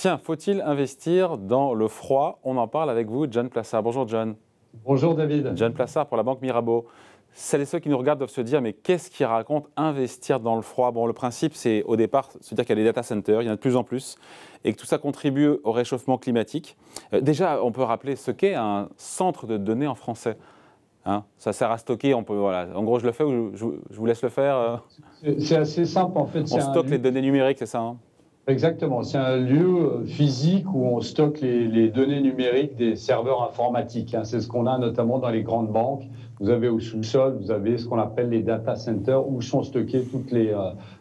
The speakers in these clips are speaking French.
Tiens, faut-il investir dans le froid? On en parle avec vous, John Plassard. Bonjour John. Bonjour David. John Plassard pour la Banque Mirabeau. Celles et ceux qui nous regardent doivent se dire, mais qu'est-ce qui raconte investir dans le froid? Bon, le principe, c'est au départ se dire qu'il y a des data centers, il y en a de plus en plus, et que tout ça contribue au réchauffement climatique. Déjà, on peut rappeler ce qu'est un centre de données en français. Hein, ça sert à stocker, on peut, voilà. En gros, je le fais ou je vous laisse le faire C'est assez simple en fait. On stocke les données numériques, c'est ça hein? Exactement, c'est un lieu physique où on stocke les données numériques des serveurs informatiques. C'est ce qu'on a notamment dans les grandes banques. Vous avez au sous-sol, vous avez ce qu'on appelle les data centers où sont stockés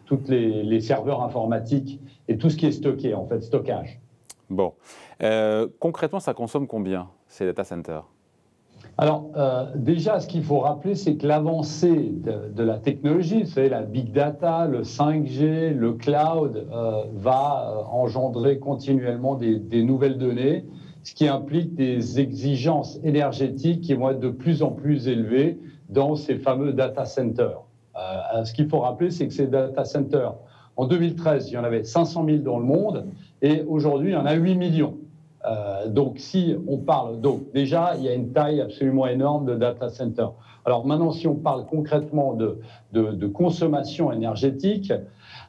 toutes les serveurs informatiques et tout ce qui est stocké, en fait, stockage. Bon. Concrètement, ça consomme combien, ces data centers? Alors, déjà, ce qu'il faut rappeler, c'est que l'avancée de la technologie, vous savez, la big data, le 5G, le cloud, va engendrer continuellement des nouvelles données, ce qui implique des exigences énergétiques qui vont être de plus en plus élevées dans ces fameux data centers. Ce qu'il faut rappeler, c'est que ces data centers, en 2013, il y en avait 500 000 dans le monde, et aujourd'hui, il y en a 8 millions. Donc, si on parle, donc déjà, il y a une taille absolument énorme de data center. Alors maintenant, si on parle concrètement de consommation énergétique,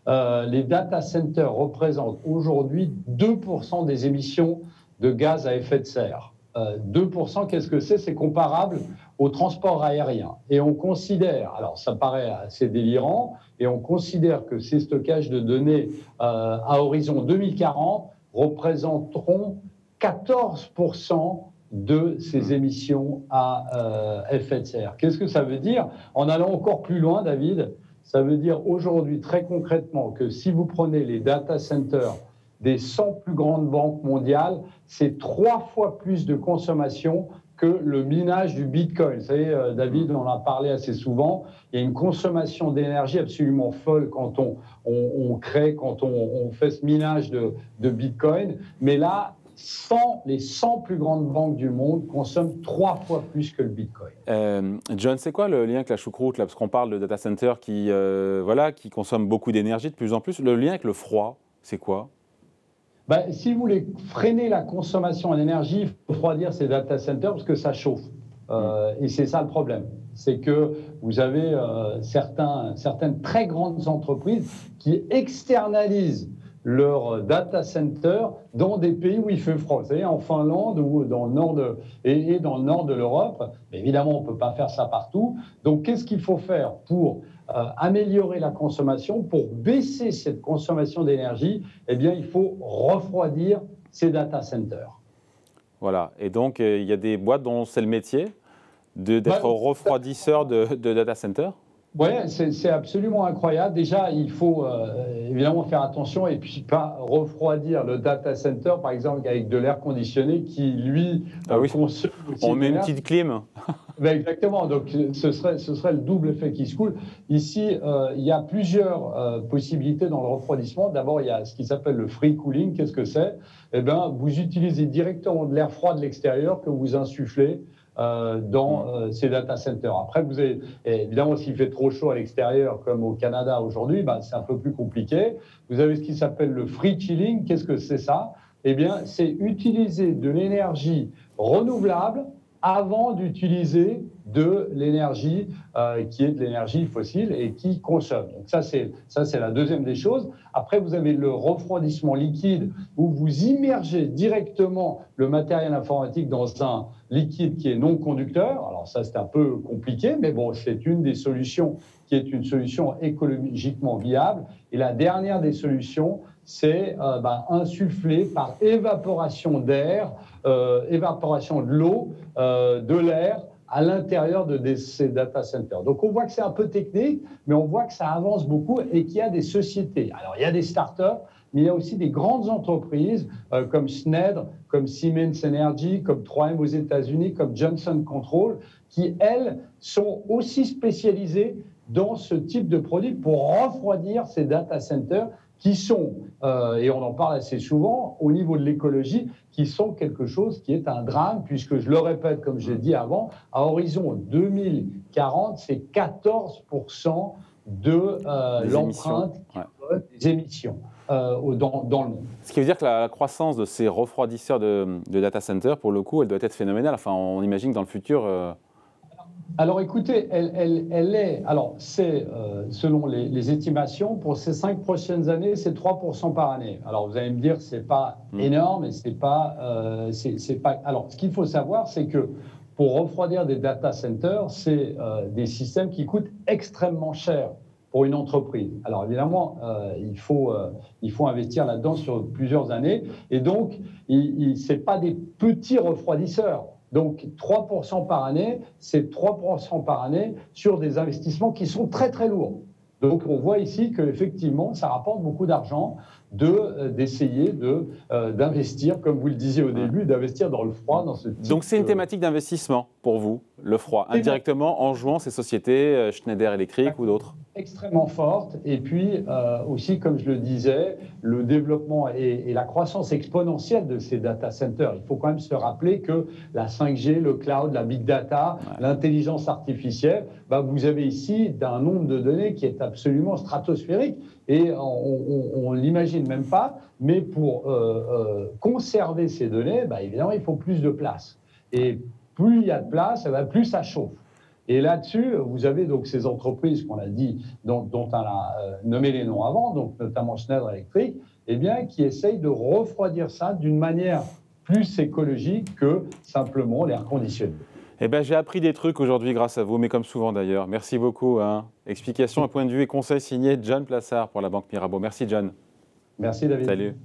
les data centers représentent aujourd'hui 2% des émissions de gaz à effet de serre. 2%, qu'est-ce que c'est? C'est comparable au transport aérien. Et on considère, alors ça paraît assez délirant, et on considère que ces stockages de données à horizon 2040 représenteront 14% de ces émissions à effet de serre. Qu'est-ce que ça veut dire? En allant encore plus loin, David, ça veut dire aujourd'hui très concrètement que si vous prenez les data centers des 100 plus grandes banques mondiales, c'est 3 fois plus de consommation que le minage du Bitcoin. Vous savez, David, on en a parlé assez souvent, il y a une consommation d'énergie absolument folle quand on crée, quand on fait ce minage de Bitcoin. Mais là, les 100 plus grandes banques du monde consomment 3 fois plus que le Bitcoin. John, c'est quoi le lien avec la choucroute là? Parce qu'on parle de data centers qui consomment beaucoup d'énergie de plus en plus. Le lien avec le froid, c'est quoi? Si vous voulez freiner la consommation en énergie, il faut refroidir ces data centers parce que ça chauffe. Et c'est ça le problème. C'est que vous avez certaines très grandes entreprises qui externalisent leur data center dans des pays où il fait froid. Vous savez, en Finlande ou dans le nord dans le nord de l'Europe. Mais évidemment, on ne peut pas faire ça partout. Donc, qu'est-ce qu'il faut faire pour améliorer la consommation, pour baisser cette consommation d'énergie? Eh bien, il faut refroidir ces data centers. Voilà. Et donc, il y a des boîtes dont c'est le métier d'être refroidisseur de data centers? Oui, c'est absolument incroyable. Déjà, il faut évidemment faire attention et puis pas refroidir le data center, par exemple, avec de l'air conditionné qui, lui, consomme aussi. On met une petite clim. Exactement. Donc, ce serait le double effet qui se coule. Ici, il y a plusieurs possibilités dans le refroidissement. D'abord, il y a ce qui s'appelle le free cooling. Qu'est-ce que c'est? Eh bien, vous utilisez directement de l'air froid de l'extérieur que vous insufflez dans ces data centers. Après, vous avez, évidemment, s'il fait trop chaud à l'extérieur, comme au Canada aujourd'hui, c'est un peu plus compliqué. Vous avez ce qui s'appelle le free chilling. Qu'est-ce que c'est ça? Eh bien, c'est utiliser de l'énergie renouvelable avant d'utiliser de l'énergie qui est de l'énergie fossile et qui consomme. Donc ça, c'est la deuxième des choses. Après, vous avez le refroidissement liquide où vous immergez directement le matériel informatique dans un liquide qui est non conducteur. Alors ça, c'est un peu compliqué, mais bon, c'est une des solutions qui est une solution écologiquement viable. Et la dernière des solutions, c'est insuffler par évaporation d'air, évaporation de l'eau, de l'air à l'intérieur de ces data centers. Donc on voit que c'est un peu technique, mais on voit que ça avance beaucoup et qu'il y a des sociétés. Alors il y a des startups, mais il y a aussi des grandes entreprises comme Schneider, comme Siemens Energy, comme 3M aux États-Unis, comme Johnson Control, qui, elles, sont aussi spécialisées dans ce type de produit pour refroidir ces data centers qui sont, et on en parle assez souvent, au niveau de l'écologie, qui sont quelque chose qui est un drame, puisque, je le répète, comme j'ai dit avant, à horizon 2040, c'est 14% de l'empreinte des émissions. dans le monde. Ce qui veut dire que la croissance de ces refroidisseurs de data center, pour le coup, elle doit être phénoménale. Enfin, on imagine que dans le futur... Alors écoutez, elle est, alors c'est selon les estimations, pour ces 5 prochaines années, c'est 3% par année. Alors vous allez me dire, c'est pas énorme, et c'est pas. Alors ce qu'il faut savoir, c'est que pour refroidir des data centers, c'est des systèmes qui coûtent extrêmement cher pour une entreprise. Alors évidemment, il faut investir là-dedans sur plusieurs années, et donc c'est pas des petits refroidisseurs. Donc 3% par année, c'est 3% par année sur des investissements qui sont très très lourds. Donc on voit ici qu'effectivement, ça rapporte beaucoup d'argent d'essayer d'investir, comme vous le disiez au début, d'investir dans le froid, dans ce type. Donc c'est une thématique d'investissement pour vous, le froid, indirectement en jouant ces sociétés, Schneider Electric ou d'autres. Extrêmement forte, et puis aussi, comme je le disais, le développement et la croissance exponentielle de ces data centers. Il faut quand même se rappeler que la 5G, le cloud, la big data, l'intelligence artificielle, vous avez ici un nombre de données qui est absolument stratosphérique, et on ne l'imagine même pas, mais pour conserver ces données, évidemment, il faut plus de place. Et plus il y a de place, plus ça chauffe. Et là-dessus, vous avez donc ces entreprises qu'on a dit, dont on a nommé les noms avant, donc notamment Schneider Electric, qui essayent de refroidir ça d'une manière plus écologique que simplement l'air conditionné. J'ai appris des trucs aujourd'hui grâce à vous, mais comme souvent d'ailleurs. Merci beaucoup. Explication, un point de vue et conseil signé John Plassard pour la Banque Mirabeau. Merci John. Merci David. Salut.